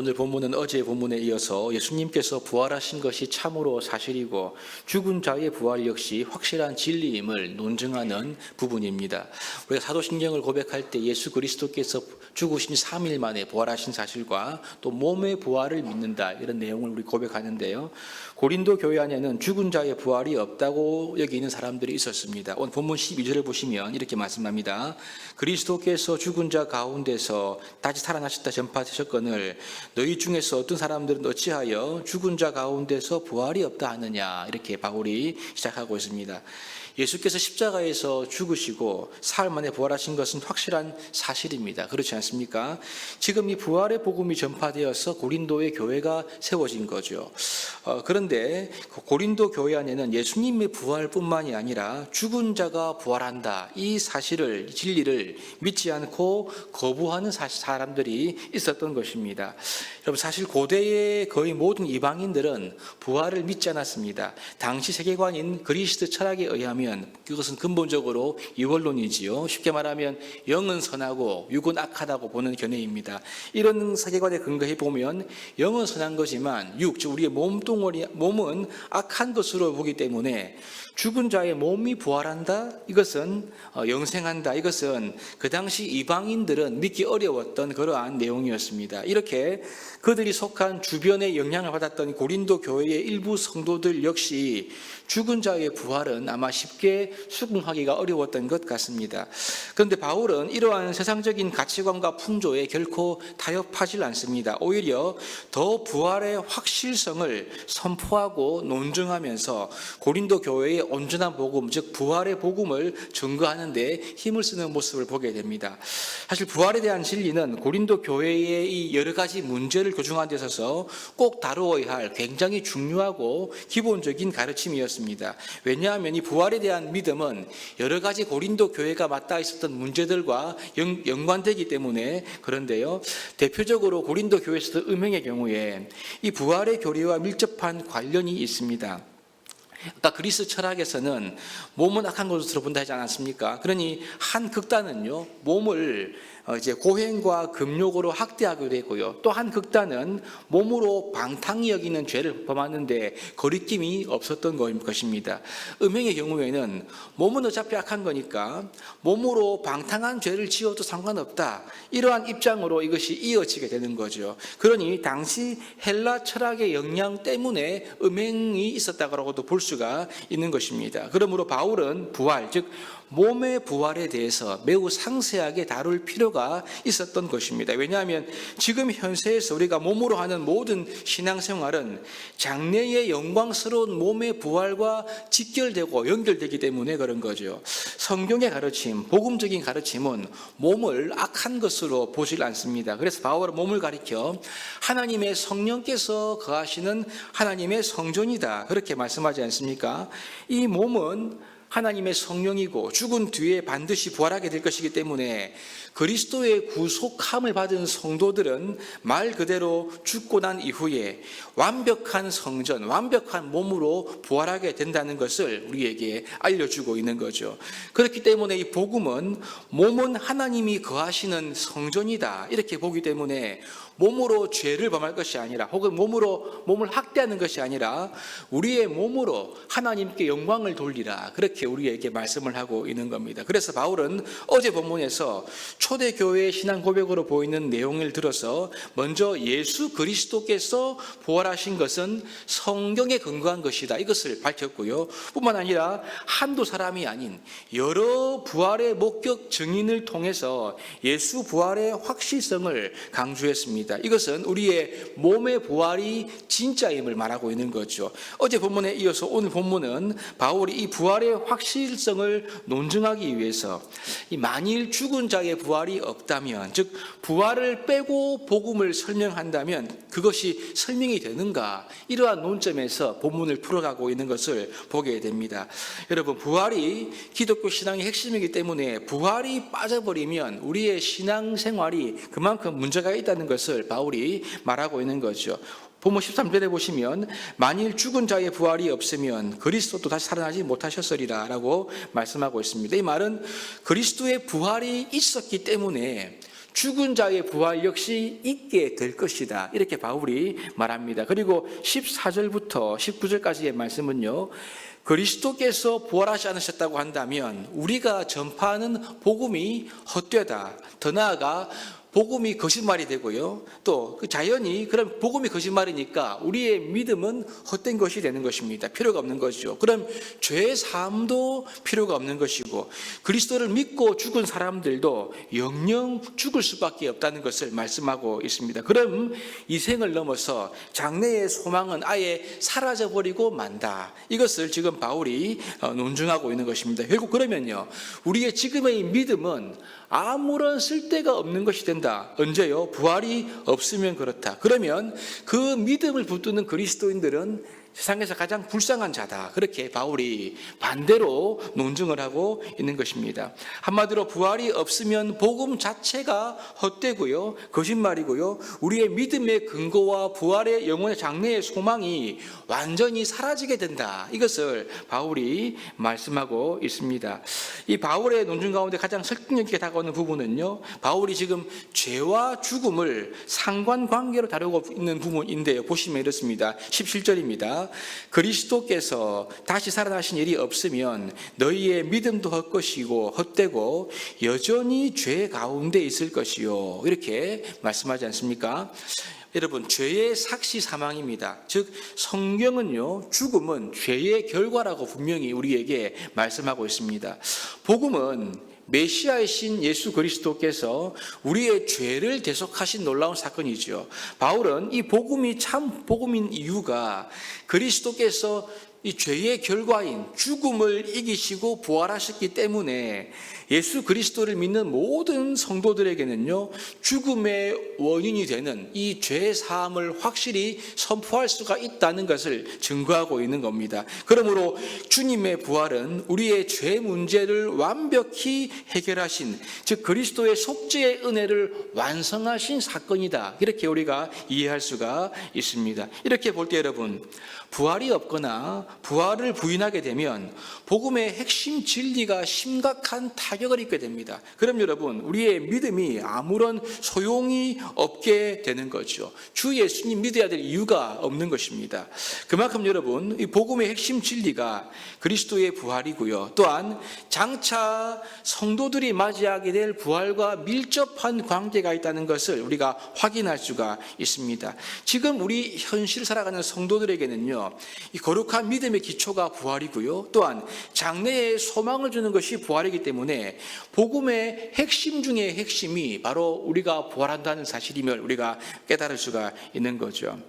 오늘 본문은 어제 본문에 이어서 예수님께서 부활하신 것이 참으로 사실이고 죽은 자의 부활 역시 확실한 진리임을 논증하는 부분입니다. 우리가 사도신경을 고백할 때 예수 그리스도께서 죽으신 3일 만에 부활하신 사실과 또 몸의 부활을 믿는다, 이런 내용을 우리 고백하는데요. 고린도 교회 안에는 죽은 자의 부활이 없다고 여기는 사람들이 있었습니다. 오늘 본문 12절을 보시면 이렇게 말씀합니다. 그리스도께서 죽은 자 가운데서 다시 살아나셨다 전파하셨거늘 너희 중에서 어떤 사람들은 어찌하여 죽은 자 가운데서 부활이 없다 하느냐, 이렇게 바울이 시작하고 있습니다. 예수께서 십자가에서 죽으시고 사흘 만에 부활하신 것은 확실한 사실입니다. 그렇지 않습니까? 지금 이 부활의 복음이 전파되어서 고린도의 교회가 세워진 거죠. 그런데 고린도 교회 안에는 예수님의 부활뿐만이 아니라 죽은 자가 부활한다, 이 사실을, 진리를 믿지 않고 거부하는 사람들이 있었던 것입니다. 여러분, 사실 고대의 거의 모든 이방인들은 부활을 믿지 않았습니다. 당시 세계관인 그리스도 철학에 의하면 그것은 근본적으로 이원론이지요. 쉽게 말하면 영은 선하고 육은 악하다고 보는 견해입니다. 이런 세계관에 근거해 보면 영은 선한 거지만 육, 즉 우리의 몸은 악한 것으로 보기 때문에 죽은 자의 몸이 부활한다, 이것은 영생한다, 이것은 그 당시 이방인들은 믿기 어려웠던 그러한 내용이었습니다. 이렇게 그들이 속한 주변의 영향을 받았던 고린도 교회의 일부 성도들 역시 죽은 자의 부활은 아마 쉽게 수긍하기가 어려웠던 것 같습니다. 그런데 바울은 이러한 세상적인 가치관과 풍조에 결코 타협하지 않습니다. 오히려 더 부활의 확실성을 선포하고 논증하면서 고린도 교회의 온전한 복음, 즉 부활의 복음을 증거하는 데 힘을 쓰는 모습을 보게 됩니다. 사실 부활에 대한 진리는 고린도 교회의 이 여러 가지 문제를 교정하는 데 있어서 꼭 다루어야 할 굉장히 중요하고 기본적인 가르침이었습니다. 왜냐하면 이 부활에 대한 믿음은 여러 가지 고린도 교회가 맞닿아 있었던 문제들과 연관되기 때문에 그런데요. 대표적으로 고린도 교회에서도 음행의 경우에 이 부활의 교리와 밀접한 관련이 있습니다. 아까 그리스 철학에서는 몸은 악한 것으로 본다 하지 않았습니까? 그러니 한 극단은요, 몸을 이제 고행과 금욕으로 학대하기도 했고요. 또 한 극단은 몸으로 방탕히 여기는 죄를 범하는데 거리낌이 없었던 것입니다. 음행의 경우에는 몸은 어차피 악한 거니까 몸으로 방탕한 죄를 지어도 상관없다, 이러한 입장으로 이것이 이어지게 되는 거죠. 그러니 당시 헬라 철학의 영향 때문에 음행이 있었다고도 볼 수가 있는 것입니다. 그러므로 바울은 부활, 즉 몸의 부활에 대해서 매우 상세하게 다룰 필요가 있었던 것입니다. 왜냐하면 지금 현세에서 우리가 몸으로 하는 모든 신앙생활은 장래의 영광스러운 몸의 부활과 직결되고 연결되기 때문에 그런 거죠. 성경의 가르침, 복음적인 가르침은 몸을 악한 것으로 보질 않습니다. 그래서 바울은 몸을 가리켜 하나님의 성령께서 거하시는 하나님의 성전이다, 그렇게 말씀하지 않습니까? 이 몸은 하나님의 성령이고 죽은 뒤에 반드시 부활하게 될 것이기 때문에 그리스도의 구속함을 받은 성도들은 말 그대로 죽고 난 이후에 완벽한 성전, 완벽한 몸으로 부활하게 된다는 것을 우리에게 알려주고 있는 거죠. 그렇기 때문에 이 복음은 몸은 하나님이 거하시는 성전이다, 이렇게 보기 때문에 몸으로 죄를 범할 것이 아니라, 혹은 몸으로 몸을 학대하는 것이 아니라 우리의 몸으로 하나님께 영광을 돌리라, 그렇게 우리에게 말씀을 하고 있는 겁니다. 그래서 바울은 어제 본문에서 초대교회의 신앙 고백으로 보이는 내용을 들어서 먼저 예수 그리스도께서 부활하신 것은 성경에 근거한 것이다, 이것을 밝혔고요. 뿐만 아니라 한두 사람이 아닌 여러 부활의 목격 증인을 통해서 예수 부활의 확실성을 강조했습니다. 이것은 우리의 몸의 부활이 진짜임을 말하고 있는 거죠. 어제 본문에 이어서 오늘 본문은 바울이 이 부활의 확실성을 논증하기 위해서 이 만일 죽은 자의 부활이 없다면, 즉 부활을 빼고 복음을 설명한다면 그것이 설명이 되는가, 이러한 논점에서 본문을 풀어가고 있는 것을 보게 됩니다. 여러분, 부활이 기독교 신앙의 핵심이기 때문에 부활이 빠져버리면 우리의 신앙생활이 그만큼 문제가 있다는 것을 바울이 말하고 있는 거죠. 본문 13절에 보시면 만일 죽은 자의 부활이 없으면 그리스도도 다시 살아나지 못하셨으리라 라고 말씀하고 있습니다. 이 말은 그리스도의 부활이 있었기 때문에 죽은 자의 부활 역시 있게 될 것이다. 이렇게 바울이 말합니다. 그리고 14절부터 19절까지의 말씀은요, 그리스도께서 부활하지 않으셨다고 한다면 우리가 전파하는 복음이 헛되다. 더 나아가 복음이 거짓말이 되고요. 또 그 자연히 그럼 복음이 거짓말이니까 우리의 믿음은 헛된 것이 되는 것입니다. 필요가 없는 것이죠. 그럼 죄 사함도 필요가 없는 것이고 그리스도를 믿고 죽은 사람들도 영영 죽을 수밖에 없다는 것을 말씀하고 있습니다. 그럼 이 생을 넘어서 장래의 소망은 아예 사라져버리고 만다. 이것을 지금 바울이 논증하고 있는 것입니다. 결국 그러면요, 우리의 지금의 믿음은 아무런 쓸데가 없는 것이 된다. 언제요? 부활이 없으면 그렇다. 그러면 그 믿음을 붙드는 그리스도인들은 세상에서 가장 불쌍한 자다. 그렇게 바울이 반대로 논증을 하고 있는 것입니다. 한마디로 부활이 없으면 복음 자체가 헛되고요, 거짓말이고요, 우리의 믿음의 근거와 부활의 영혼의 장래의 소망이 완전히 사라지게 된다. 이것을 바울이 말씀하고 있습니다. 이 바울의 논증 가운데 가장 설득력 있게 다가오는 부분은요, 바울이 지금 죄와 죽음을 상관관계로 다루고 있는 부분인데요. 보시면 이렇습니다. 17절입니다. 그리스도께서 다시 살아나신 일이 없으면 너희의 믿음도 헛것이고 헛되고 여전히 죄 가운데 있을 것이요. 이렇게 말씀하지 않습니까? 여러분, 죄의 삭시 사망입니다. 즉 성경은요, 죽음은 죄의 결과라고 분명히 우리에게 말씀하고 있습니다. 복음은 메시아이신 예수 그리스도께서 우리의 죄를 대속하신 놀라운 사건이죠. 바울은 이 복음이 참 복음인 이유가 그리스도께서 이 죄의 결과인 죽음을 이기시고 부활하셨기 때문에 예수 그리스도를 믿는 모든 성도들에게는요, 죽음의 원인이 되는 이 죄 사함을 확실히 선포할 수가 있다는 것을 증거하고 있는 겁니다. 그러므로 주님의 부활은 우리의 죄 문제를 완벽히 해결하신, 즉 그리스도의 속죄의 은혜를 완성하신 사건이다. 이렇게 우리가 이해할 수가 있습니다. 이렇게 볼 때 여러분, 부활이 없거나 부활을 부인하게 되면 복음의 핵심 진리가 심각한 타격을 입게 됩니다. 그럼 여러분, 우리의 믿음이 아무런 소용이 없게 되는 거죠. 주 예수님 믿어야 될 이유가 없는 것입니다. 그만큼 여러분, 이 복음의 핵심 진리가 그리스도의 부활이고요, 또한 장차 성도들이 맞이하게 될 부활과 밀접한 관계가 있다는 것을 우리가 확인할 수가 있습니다. 지금 우리 현실 살아가는 성도들에게는요, 이 거룩한 믿음의 기초가 부활이고요, 또한 장래의 소망을 주는 것이 부활이기 때문에 복음의 핵심 중의 핵심이 바로 우리가 부활한다는 사실임을 우리가 깨달을 수가 있는 거죠.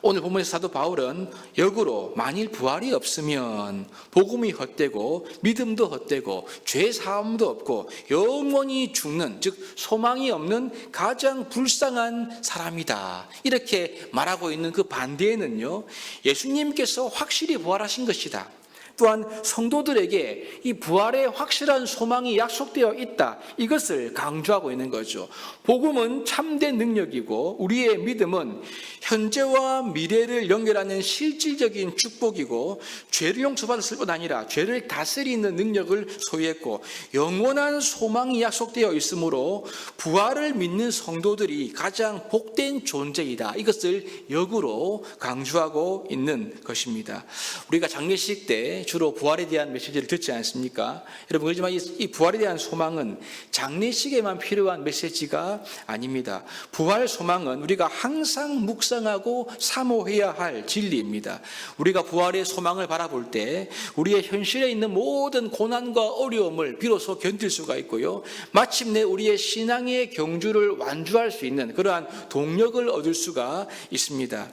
오늘 본문에서 사도 바울은 역으로 만일 부활이 없으면 복음이 헛되고 믿음도 헛되고 죄 사함도 없고 영원히 죽는, 즉 소망이 없는 가장 불쌍한 사람이다. 이렇게 말하고 있는 그 반대에는요, 예수님께서 확실히 부활하신 것이다. 또한 성도들에게 이 부활의 확실한 소망이 약속되어 있다. 이것을 강조하고 있는 거죠. 복음은 참된 능력이고 우리의 믿음은 현재와 미래를 연결하는 실질적인 축복이고 죄를 용서받았을 뿐 아니라 죄를 다스리는 능력을 소유했고 영원한 소망이 약속되어 있으므로 부활을 믿는 성도들이 가장 복된 존재이다. 이것을 역으로 강조하고 있는 것입니다. 우리가 장례식 때 주로 부활에 대한 메시지를 듣지 않습니까? 여러분, 그렇지만 이 부활에 대한 소망은 장례식에만 필요한 메시지가 아닙니다. 부활 소망은 우리가 항상 묵상하고 사모해야 할 진리입니다. 우리가 부활의 소망을 바라볼 때 우리의 현실에 있는 모든 고난과 어려움을 비로소 견딜 수가 있고요, 마침내 우리의 신앙의 경주를 완주할 수 있는 그러한 동력을 얻을 수가 있습니다.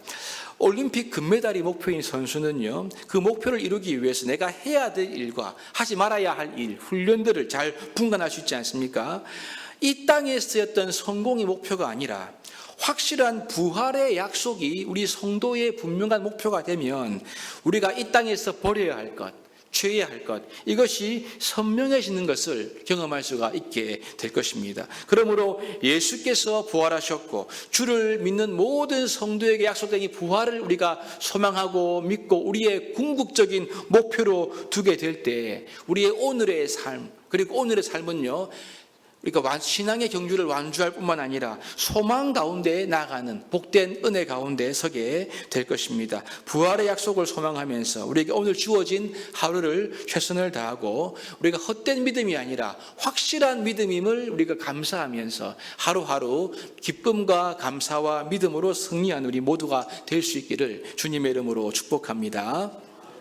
올림픽 금메달이 목표인 선수는요, 그 목표를 이루기 위해서 내가 해야 될 일과 하지 말아야 할 일, 훈련들을 잘 분간할 수 있지 않습니까? 이 땅에 쓰였던 성공이 목표가 아니라 확실한 부활의 약속이 우리 성도의 분명한 목표가 되면 우리가 이 땅에서 버려야 할 것, 취해야 할 것, 이것이 선명해지는 것을 경험할 수가 있게 될 것입니다. 그러므로 예수께서 부활하셨고 주를 믿는 모든 성도에게 약속된 이 부활을 우리가 소망하고 믿고 우리의 궁극적인 목표로 두게 될 때 우리의 오늘의 삶, 그리고 오늘의 삶은요, 우리가 신앙의 경주를 완주할 뿐만 아니라 소망 가운데 나아가는 복된 은혜 가운데 서게 될 것입니다. 부활의 약속을 소망하면서 우리에게 오늘 주어진 하루를 최선을 다하고 우리가 헛된 믿음이 아니라 확실한 믿음임을 우리가 감사하면서 하루하루 기쁨과 감사와 믿음으로 승리한 우리 모두가 될 수 있기를 주님의 이름으로 축복합니다.